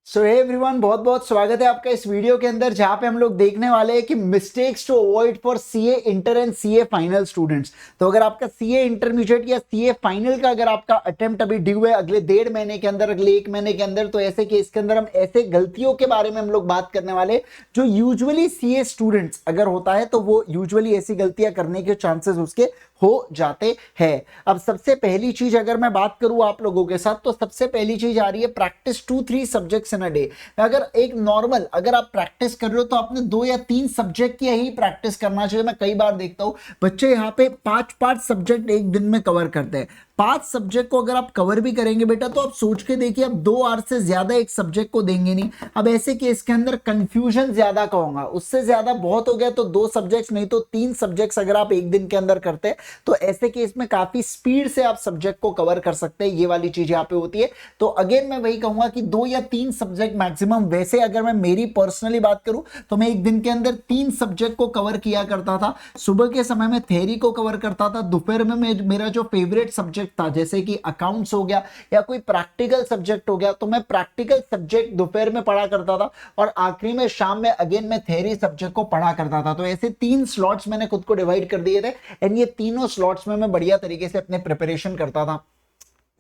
सो hey everyone, बहुत बहुत स्वागत है आपका इस वीडियो के अंदर, जहां पे हम लोग देखने वाले हैं कि mistakes to avoid for CA inter and CA final students. तो अगर आपका सीए इंटरमीडिएट या सीए फाइनल का अगर आपका अटेम्प्ट अभी ड्यू है अगले 1.5 महीने के अंदर, अगले 1 महीने के अंदर, तो ऐसे केस के अंदर हम ऐसे गलतियों के बारे में हम लोग बात करने वाले जो यूजुअली सीए स्टूडेंट्स अगर होता है तो वो यूजुअली ऐसी गलतियां करने के चांसेस उसके हो जाते हैं। अब सबसे पहली चीज अगर मैं बात करूं आप लोगों के साथ, तो सबसे पहली चीज आ रही है practice 2-3 subjects in a day. अगर एक नॉर्मल अगर आप प्रैक्टिस कर रहे हो तो आपने 2 या 3 सब्जेक्ट की ही प्रैक्टिस करना चाहिए। मैं कई बार देखता हूं बच्चे यहाँ पे 5-5 सब्जेक्ट एक दिन में कवर करते हैं। 5 सब्जेक्ट को अगर आप कवर भी करेंगे बेटा, तो आप सोच के देखिए, आप 2 आवर से ज्यादा एक सब्जेक्ट को देंगे नहीं। अब ऐसे केस के अंदर कंफ्यूजन ज्यादा का होगा, उससे ज्यादा बहुत हो गया तो 2 सब्जेक्ट्स नहीं तो 3 सब्जेक्ट्स अगर आप एक दिन के अंदर करते हैं तो ऐसे केस में काफी स्पीड से आप सब्जेक्ट को कवर कर सकते हैं। ये वाली चीज यहाँ पे होती है। तो अगेन मैं वही कहूंगा कि 2 या 3 सब्जेक्ट मैक्सिमम। वैसे अगर मैं मेरी पर्सनली बात करूं तो मैं एक दिन के अंदर 3 सब्जेक्ट को कवर किया करता था। सुबह के समय में थ्योरी को कवर करता था, दोपहर में मेरा जो फेवरेट सब्जेक्ट था जैसे कि अकाउंट्स हो गया या कोई प्रैक्टिकल सब्जेक्ट हो गया, तो मैं प्रैक्टिकल सब्जेक्ट दोपहर में पढ़ा करता था और आखिरी में शाम में अगेन मैं थ्योरी सब्जेक्ट को पढ़ा करता था। तो ऐसे 3 स्लॉट्स मैंने खुद को डिवाइड कर दिए थे एंड ये तीनों स्लॉट्स में मैं बढ़िया तरीके से अपने प्रिपरेशन करता था।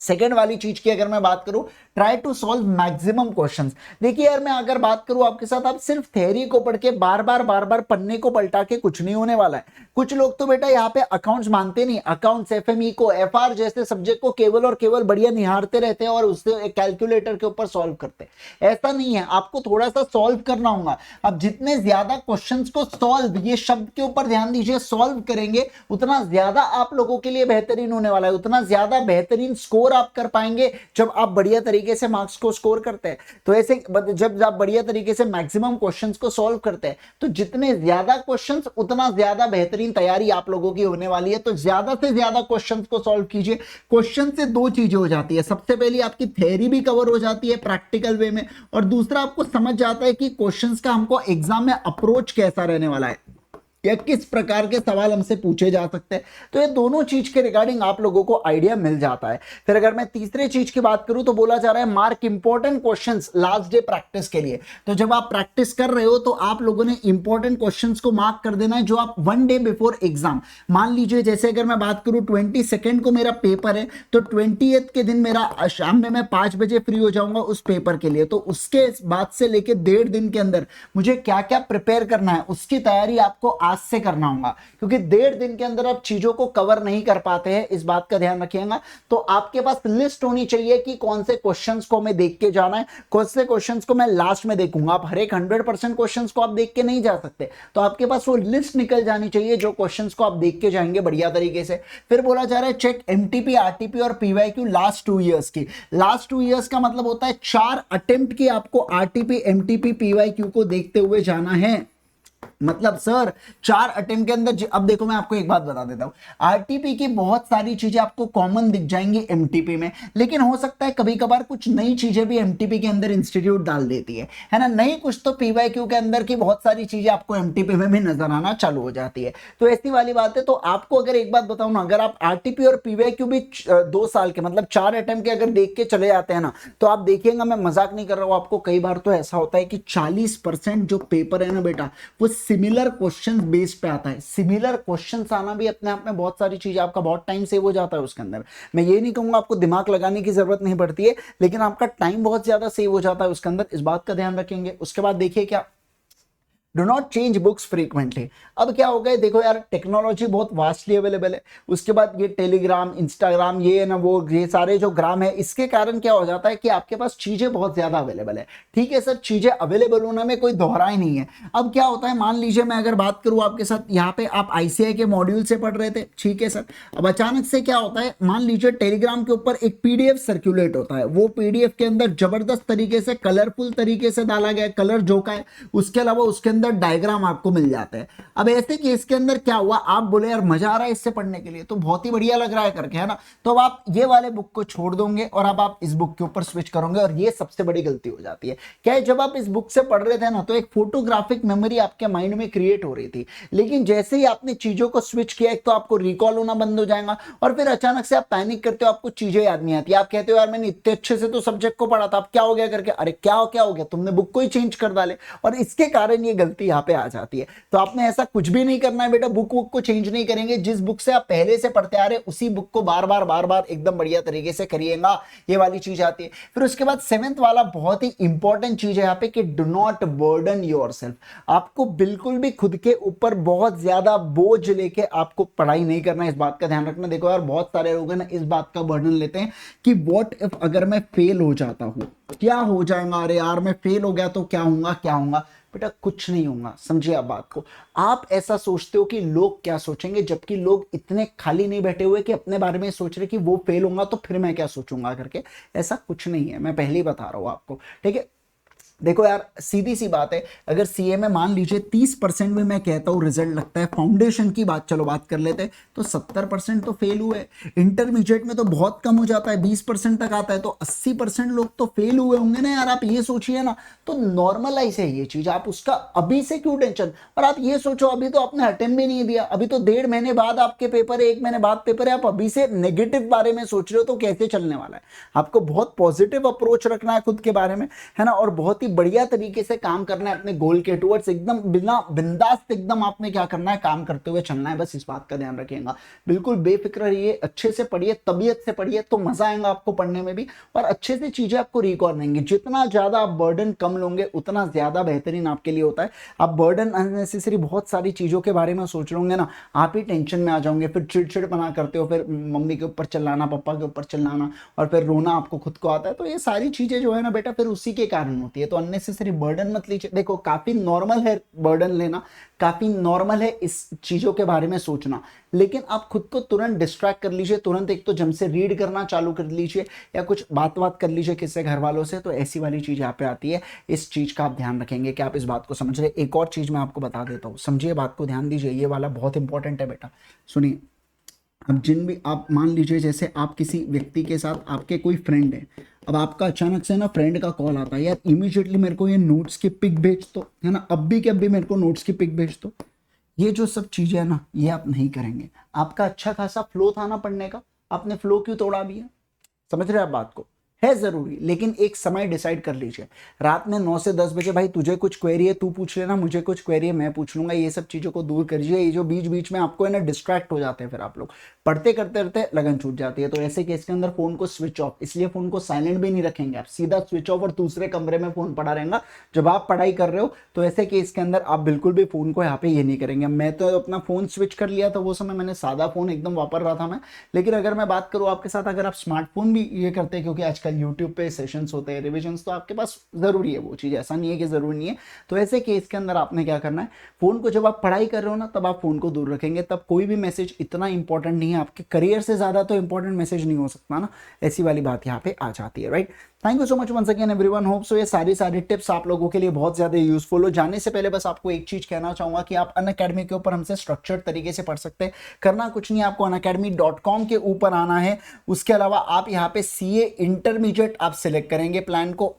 सेकेंड वाली चीज की अगर मैं बात करूं, try to solve maximum questions. देखिए यार, मैं अगर बात करूं आपके साथ, आप सिर्फ थ्योरी को पढ़ के बार बार पन्ने को पलटा के कुछ नहीं होने वाला है। कुछ लोग तो बेटा यहाँ पे अकाउंट्स मानते नहीं, अकाउंट्स एफएमई को एफआर जैसे सब्जेक्ट को केवल और केवल बढ़िया निहारते रहते हैं और उससे कैलकुलेटर के ऊपर सॉल्व करते हैं। ऐसा नहीं है, आपको थोड़ा सा सॉल्व करना होगा। अब जितने ज्यादा क्वेश्चन को सॉल्व, ये शब्द के ऊपर ध्यान दीजिए, सॉल्व करेंगे उतना ज्यादा आप लोगों के लिए बेहतरीन होने वाला है, उतना ज्यादा बेहतरीन स्कोर आप कर पाएंगे जब आप बढ़िया तरीके से मार्क्स को स्कोर करते हैं। तो ऐसे जब आप बढ़िया तरीके से मैक्सिमम क्वेश्चंस को सॉल्व करते हैं तो जितने ज्यादा क्वेश्चंस उतना ज्यादा बेहतरीन तैयारी आप लोगों की होने वाली है। तो ज्यादा से ज्यादा क्वेश्चंस को सॉल्व कीजिए। क्वेश्चन से 2 चीजें हो जाती है, सबसे पहली आपकी थ्योरी भी कवर हो जाती है प्रैक्टिकल वे में, और दूसरा आपको समझ जाता है कि क्वेश्चंस का हमको एग्जाम में अप्रोच कैसा रहने वाला है या किस प्रकार के सवाल हमसे पूछे जा सकते हैं। तो ये दोनों चीज के रिगार्डिंग आप लोगों को आइडिया मिल जाता है। फिर अगर मैं तीसरे चीज की बात करूं तो बोला जा रहा है mark important questions last day practice के लिए। तो जब आप प्रैक्टिस कर रहे हो तो आप लोगों ने इंपॉर्टेंट क्वेश्चंस को मार्क कर देना है जो आप 1 डे बिफोर एग्जाम, मान लीजिए जैसे अगर मैं बात करूं 22 को मेरा पेपर है तो 20 के दिन मेरा शाम में मैं 5 बजे फ्री हो जाऊंगा उस पेपर के लिए। तो उसके बाद से लेके 1.5 दिन के अंदर मुझे क्या क्या प्रिपेयर करना है उसकी तैयारी आपको आज से करना होगा, क्योंकि 1.5 दिन के अंदर आप चीजों को कवर नहीं कर पाते हैं, इस बात का ध्यान रखिएगा। तो आपके पास लिस्ट होनी चाहिए कि कौन से क्वेश्चंस को हमें देख के जाना है, कौन से क्वेश्चंस को मैं लास्ट में देखूंगा। आप हर एक 100% क्वेश्चंस को आप देख के नहीं जा सकते, तो आपके पास वो लिस्ट निकल जानी चाहिए जो क्वेश्चंस को आप देख के जाएंगे बढ़िया तरीके से। फिर बोला जा रहा है चेक एमटीपी, आरटीपी और पीवाईक्यू लास्ट 2 ईयर्स की। लास्ट 2 ईयर्स का मतलब होता है 4 अटेम्प्ट की आपको आरटीपी, एमटीपी, पीवाईक्यू को देखते हुए जाना है। मतलब सर 4 अटेम्प्ट के अंदर, अब देखो मैं आपको एक बात बता देता हूं, आरटीपी की बहुत सारी चीजें आपको कॉमन दिख जाएंगी एमटीपी में, लेकिन हो सकता है कभी कभार कुछ नई चीजें भी एमटीपी के अंदर इंस्टीट्यूट डाल देती है ना, नहीं कुछ तो पीवाईक्यू के अंदर की बहुत सारी चीजें आपको एमटीपी में भी नजर आना चालू हो जाती है। तो ऐसी वाली बात है। तो आपको अगर एक बात बताऊं ना, अगर आप आरटीपी और पीवाईक्यू भी 2 साल के मतलब 4 अटेम्प्ट के अगर देख के चले जाते हैं ना, तो आप देखिएगा, मैं मजाक नहीं कर रहा हूं आपको, कई बार तो ऐसा होता है कि 40% जो पेपर है ना बेटा वो सिमिलर क्वेश्चंस बेस पे आता है। सिमिलर क्वेश्चंस आना भी अपने आप में बहुत सारी चीज, आपका बहुत टाइम सेव हो जाता है उसके अंदर। मैं ये नहीं कहूंगा आपको दिमाग लगाने की जरूरत नहीं पड़ती है, लेकिन आपका टाइम बहुत ज्यादा सेव हो जाता है उसके अंदर, इस बात का ध्यान रखेंगे। उसके बाद देखिए क्या, do not change books frequently. अब क्या हो गया, देखो यार टेक्नोलॉजी बहुत वास्टली अवेलेबल है। उसके बाद ये टेलीग्राम, इंस्टाग्राम, ये ना वो, ये सारे जो ग्राम है, इसके कारण क्या हो जाता है कि आपके पास चीजें बहुत ज्यादा अवेलेबल है। ठीक है सर, चीजें अवेलेबल होने में कोई दोहराई नहीं है। अब क्या होता है, मान लीजिए मैं अगर बात करूं आपके साथ, यहाँ पे आप आईसीआई के मॉड्यूल से पढ़ रहे थे, ठीक है सर। अब अचानक से क्या होता है, मान लीजिए टेलीग्राम के ऊपर एक पीडीएफ सर्कुलेट होता है, वो पीडीएफ के अंदर जबरदस्त तरीके से कलरफुल तरीके से डाला गया, कलर जो का है, उसके अलावा उसके अंदर डायग्राम आपको मिल जाते हैं। अब ऐसे केस के अंदर क्या हुआ, आप बोले यार मजा आ रहा है इससे पढ़ने के लिए, तो बहुत ही बढ़िया लग रहा है करके, है ना, तो अब आप ये वाले बुक को छोड़ दोगे और अब आप इस बुक के ऊपर स्विच करोगे, और ये सबसे बड़ी गलती हो जाती है। क्या है, जब आप इस बुक से पढ़ रहे थे ना, तो एक फोटोग्राफिक मेमोरी आपके माइंड में क्रिएट हो रही थी, लेकिन जैसे ही आपने चीजों को स्विच किया, एक तो आपको रिकॉल होना बंद हो जाएगा, और फिर अचानक से आप पैनिक करते हो, आपको चीजें याद नहीं आती, आप कहते हो यार मैंने इतने अच्छे से तो सब्जेक्ट को पढ़ा था, अब क्या हो गया करके, अरे क्या हो गया, तुमने बुक को ही चेंज कर डाले, और इसके कारण ये गलती यहाँ पे आ जाती है। तो आपने ऐसा कुछ भी नहीं करना है बेटा, बुक को चेंज नहीं करेंगे, जिस बुक से आप पहले से पढ़ते आ रहे उसी बुक को बार बार एकदम बढ़िया तरीके से करिएगा, ये वाली चीज आती है। फिर उसके बाद 7th वाला बहुत ही इंपॉर्टेंट चीज है यहाँ पे कि डू नॉट बर्डन योरसेल्फ। आपको बिल्कुल भी खुद के ऊपर बहुत ज्यादा बोझ लेके आपको पढ़ाई नहीं करना है, इस बात का ध्यान रखना। देखो यार बहुत सारे लोग हैं ना इस बात का बर्डन लेते हैं कि व्हाट इफ अगर मैं फेल हो जाता हूं, क्या हो जाएगा, अरे यार मैं फेल हो गया तो क्या होगा। बेटा कुछ नहीं होगा, समझिए आप बात को। आप ऐसा सोचते हो कि लोग क्या सोचेंगे, जबकि लोग इतने खाली नहीं बैठे हुए कि अपने बारे में सोच रहे कि वो फेल होगा तो फिर मैं क्या सोचूंगा करके, ऐसा कुछ नहीं है, मैं पहले ही बता रहा हूं आपको, ठीक है। देखो यार सीधी सी बात है, अगर सीए में मान लीजिए 30% में मैं कहता हूं रिजल्ट लगता है, फाउंडेशन की बात चलो बात कर लेते हैं, तो 70% तो फेल हुए। इंटरमीडिएट में तो बहुत कम हो जाता है, 20% तक आता है, तो 80% लोग तो फेल हुए होंगे ना यार, आप ये सोचिए ना। तो नॉर्मलाइज है ये चीज, आप उसका अभी से क्यों टेंशन। और आप ये सोचो अभी तो आपने अटेम्प्ट भी नहीं दिया, अभी तो 1.5 महीने बाद आपके पेपर है, 1 महीने बाद पेपर है, आप अभी से नेगेटिव बारे में सोच रहे हो, तो कैसे चलने वाला है। आपको बहुत पॉजिटिव अप्रोच रखना है खुद के बारे में, है ना, और बहुत ही बढ़िया तरीके से काम करना है अपने गोल के टुवर्ड्स, एकदम बिना बिंदास एकदम आपने क्या करना है, काम करते हुए चलना है, बस इस बात का ध्यान रखिएगा। बिल्कुल बेफिक्र रहिए, अच्छे से पढ़िए, तबीयत से पढ़िए, तो मजा आएगा आपको पढ़ने में भी, और अच्छे से चीजें आपको रिकॉल रहेंगी। जितना ज्यादा आप बर्डन कम लोगे उतना ज्यादा बेहतरीन आपके लिए होता है। आप बर्डन अननेसेसरी बहुत सारी चीजों के बारे में सोच रहे होंगे ना, आप ही टेंशन में आ जाओगे, फिर चिड़चिड़पना करते हो, फिर मम्मी के ऊपर चिल्लाना, पापा के ऊपर चिल्लाना, और फिर रोना आपको खुद को आता है। तो ये सारी चीजें जो है ना बेटा फिर उसी के कारण होती है, तो अननेसेसरी बर्डन मत लीजिए। देखो काफी नॉर्मल है बर्डन लेना, काफी नॉर्मल है इस चीजों के बारे में सोचना, लेकिन आप खुद को तुरंत डिस्ट्रैक्ट कर लीजिए, तुरंत एक तो जम से रीड करना चालू कर लीजिए, या कुछ बात कर लीजिए किससे, घर वालों से, तो ऐसी वाली चीज यहाँ पे आती है। इस चीज का आप ध्यान रखेंगे कि आप इस बात को समझ रहे। एक और चीज मैं आपको बता देता हूँ, समझिए बात को, ध्यान दीजिए, ये वाला बहुत इंपॉर्टेंट है बेटा, सुनिए। अब जिन भी आप मान लीजिए जैसे आप किसी व्यक्ति के साथ, आपके कोई फ्रेंड है, अब आपका अचानक से ना फ्रेंड का कॉल आता है, यार इमीडिएटली मेरे को ये नोट्स की पिक भेज दो, है ना, अब भी के अभी मेरे को नोट्स की पिक भेज दो। ये जो सब चीजें है ना, ये आप नहीं करेंगे। आपका अच्छा खासा फ्लो था ना पढ़ने का, आपने फ्लो क्यों तोड़ा दिया। समझ रहे हैं आप बात को, है जरूरी, लेकिन एक समय डिसाइड कर लीजिए, रात में 9 से 10 बजे, भाई तुझे कुछ क्वेरी है तू पूछ लेना, मुझे कुछ क्वेरी है मैं पूछ लूंगा, ये सब चीजों को दूर करिए। ये जो बीच बीच में आपको है ना डिस्ट्रैक्ट हो जाते हैं, फिर आप लोग पढ़ते करते रहते लगन छूट जाती है। तो ऐसे केस के अंदर फोन को स्विच ऑफ, इसलिए फोन को साइलेंट भी नहीं रखेंगे आप, सीधा स्विच ऑफ, और दूसरे कमरे में फोन पड़ा रहेगा जब आप पढ़ाई कर रहे हो। तो ऐसे केस के अंदर आप बिल्कुल भी फोन को यहाँ पे ये नहीं करेंगे। मैं तो अपना फोन स्विच कर लिया था, वो समय मैंने सादा फोन एकदम वापर रहा था मैं, लेकिन अगर मैं बात करूँ आपके साथ, अगर आप स्मार्टफोन भी ये करते हैं, क्योंकि आजकल यूट्यूब पे सेशंस होते हैं, रिविजन्स, तो आपके पास जरूरी है वो चीज, ऐसा नहीं है कि जरूरी नहीं है। तो ऐसे केस के अंदर आपने क्या करना है, फोन को जब आप पढ़ाई कर रहे हो ना, तब आप फोन को दूर रखेंगे, तब कोई भी मैसेज इतना इंपॉर्टेंट नहीं है, आपके करियर से ज्यादा तो इंपॉर्टेंट मैसेज नहीं हो सकता ना, ऐसी वाली बात यहाँ पे आ जाती है, right. Thank you so much once again everyone, hope so ये सारी टिप्स आप लोगों के लिए बहुत ज्यादा यूजफुल हो। जाने से पहले बस आपको एक चीज कहना चाहूंगा कि आप अनअकैडमी के ऊपर हमसे स्ट्रक्चर्ड तरीके से पढ़ सकते हैं। करना कुछ नहीं, आपको unacademy.com के ऊपर आना है। उसके अलावा आप यहाँ पे सीए इंटरमीडिएट आप सिलेक्ट करेंगे प्लान को,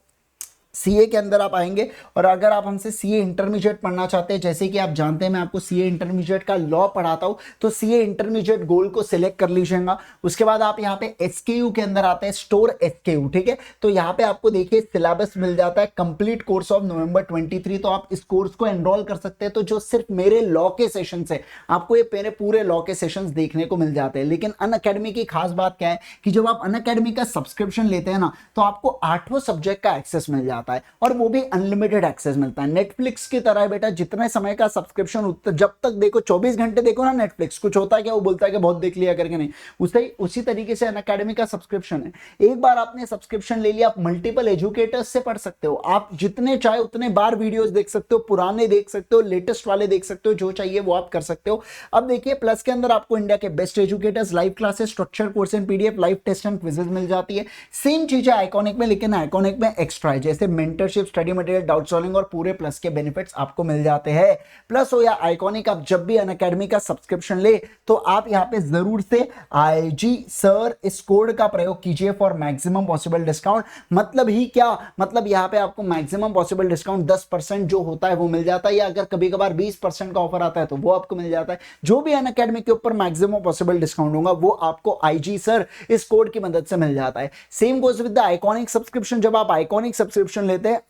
सीए के अंदर आप आएंगे, और अगर आप हमसे सीए इंटरमीडिएट पढ़ना चाहते हैं, जैसे कि आप जानते हैं मैं आपको सीए इंटरमीडिएट का लॉ पढ़ाता हूं, तो सीए इंटरमीडिएट गोल को सिलेक्ट कर लीजिएगा। उसके बाद आप यहाँ पे एसकेयू के अंदर आते हैं, स्टोर एसकेयू, ठीक है। तो यहाँ पे आपको देखिए सिलेबस मिल जाता है, कंप्लीट कोर्स ऑफ नवंबर 23, तो आप इस कोर्स को एनरोल कर सकते हैं। तो जो सिर्फ मेरे लॉ के सेशन से आपको ये मेरे पूरे लॉ के सेशंस देखने को मिल जाते हैं। लेकिन अनअकैडमी की खास बात क्या है कि जब आप अनअकैडमी का सब्सक्रिप्शन लेते हैं ना, तो आपको 8 सब्जेक्ट का एक्सेस मिल जाता है, और वो भी अनलिमिटेड एक्सेस मिलता है। नेटफ्लिक्स की तरह है बेटा, जितने समय का सब्सक्रिप्शन, जब तक देखो 24 घंटे देखो ना नेटफ्लिक्स, कुछ होता है क्या, वो बोलता है कि बहुत देख लिया करके, नहीं, उसी तरीके से अनअकैडमी का सब्सक्रिप्शन है। एक बार आपने सब्सक्रिप्शन ले लिया, आप मल्टीपल एजुकेटर्स से पढ़ सकते हो, आप जितने चाहे उतने बार वीडियोस देख सकते हो, पुराने देख सकते हो, लेटेस्ट वाले देख सकते हो, जो चाहिए वो आप कर सकते हो। अब देखिए प्लस के अंदर आपको इंडिया के best educators, live classes, structure course and PDF, live test and quizzes मिल जाती है। सेम चीज है आइकॉनिक में, लेकिन आइकॉनिक में एक्स्ट्रा है। जैसे mentorship, study material, doubt solving और पूरे प्लस के बेनिफिट्स आपको मिल जाते हैं। प्लस हो या आइकॉनिक, आप जब भी अनअकैडमी का सब्सक्रिप्शन ले तो आप यहाँ पे जरूर से IG सर इस कोड का प्रयोग कीजिए फॉर मैक्सिमम पॉसिबल डिस्काउंट। मतलब ही क्या, मतलब यहाँ पे आपको मैक्सिमम पॉसिबल डिस्काउंट 10% जो होता है वो मिल जाता है, या अगर कभी कभार 20% का ऑफर आता है तो वो आपको मिल जाता है। जो भी अनअकैडमी के ऊपर मैक्सिमम पॉसिबल डिस्काउंट होगा वो आपको IG सर इस कोड की मदद से मिल जाता है। Same goes with the iconic subscription, जब आप आइकॉनिक सब्सक्रिप्शन लेते हैं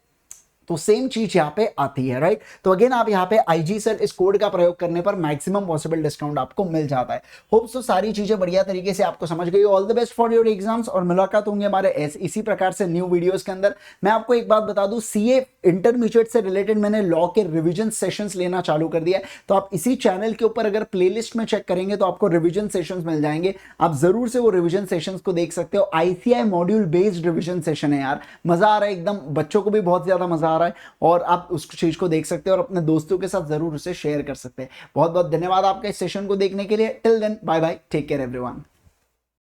तो सेम चीज यहां पे आती है, राइट। तो अगेन आप यहां पे IG सर इस कोड का प्रयोग करने पर मैक्सिमम पॉसिबल डिस्काउंट आपको मिल जाता है। होप सो सारी चीजें बढ़िया तरीके से आपको समझ गई। All the best for your exams, और मुलाकात होंगे हमारे इसी प्रकार से न्यू वीडियोस के अंदर। मैं आपको एक बात बता दूं, CA इंटरमीडिएट से रिलेटेड मैंने लॉ के रिविजन सेशंस लेना चालू कर दिया है, तो आप इसी चैनल के ऊपर अगर प्लेलिस्ट में चेक करेंगे तो आपको रिविजन सेशंस मिल जाएंगे। आप जरूर से वो रिविजन सेशंस को देख सकते हो। ICI module based revision session है यार, मजा आ रहा है एकदम, बच्चों को भी बहुत ज्यादा मजा आ रहा है, और आप उस चीज को देख सकते हैं और अपने दोस्तों के साथ जरूर उसे शेयर कर सकते हैं। बहुत बहुत धन्यवाद आपका इस सेशन को देखने के लिए। Till then bye bye, take care everyone.